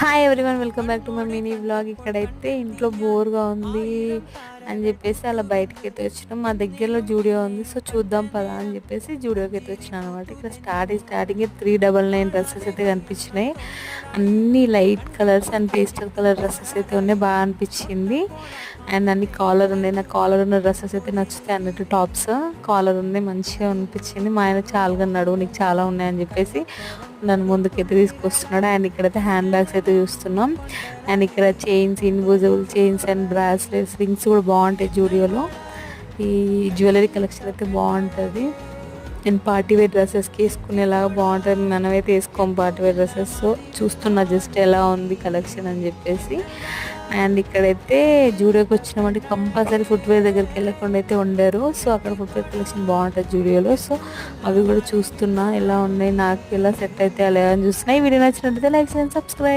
Hi everyone, welcome back to my mini vlog. ఇక్కడైతే ఇంట్లో బోర్గా ఉంది అని చెప్పేసి అలా బయటకి అయితే వచ్చినాం. మా దగ్గరలో జూడియో ఉంది, సో చూద్దాం పదా అని చెప్పేసి జూడియోకి అయితే వచ్చినాం అనమాట. ఇక్కడ స్టార్టింగ్ 399 డ్రెస్సెస్ అయితే కనిపించినాయి. అన్ని light colours and pastel colour dresses అయితే ఉన్నాయి, బాగా అనిపించింది. అండ్ అన్ని కాలర్ ఉన్నాయి, నాకు కాలర్ ఉన్న డ్రెస్సెస్ అయితే నచ్చుతాయి అన్నట్టు. టాప్స్ కాలర్ ఉంది, మంచిగా అనిపించింది. మా ఆయన చాలా నడువు నీకు చాలా ఉన్నాయని చెప్పేసి నన్ను ముందుకైతే తీసుకొస్తున్నాడు. అండ్ ఇక్కడైతే హ్యాండ్ బ్యాగ్స్ అయితే చూస్తున్నాం. అండ్ ఇక్కడ chains, invisible chains and bracelets, rings కూడా బాగుంటాయి జూడియోలో. ఈ జ్యువెలరీ కలెక్షన్ అయితే బాగుంటుంది. నేను పార్టీ వేర్ డ్రెస్సెస్కి వేసుకునేలాగా బాగుంటుంది. మనమైతే వేసుకోం పార్టీ వేర్ డ్రెస్సెస్. సో చూస్తున్నా జస్ట్ ఎలా ఉంది కలెక్షన్ అని చెప్పేసి. అండ్ ఇక్కడైతే జూడియోకి వచ్చినామంటే కంపల్సరీ ఫుట్వేర్ దగ్గరికి వెళ్ళకుండా అయితే ఉండరు. సో అక్కడ ఫుట్వేర్ కలెక్షన్ బాగుంటుంది జూడియోలో. సో అవి కూడా చూస్తున్నా ఎలా ఉన్నాయి, నాకు ఎలా సెట్ అయితే అలా అని చూస్తున్నా. ఈ వీడియో నచ్చినట్లయితే లైక్ చేయండి, సబ్స్క్రైబ్.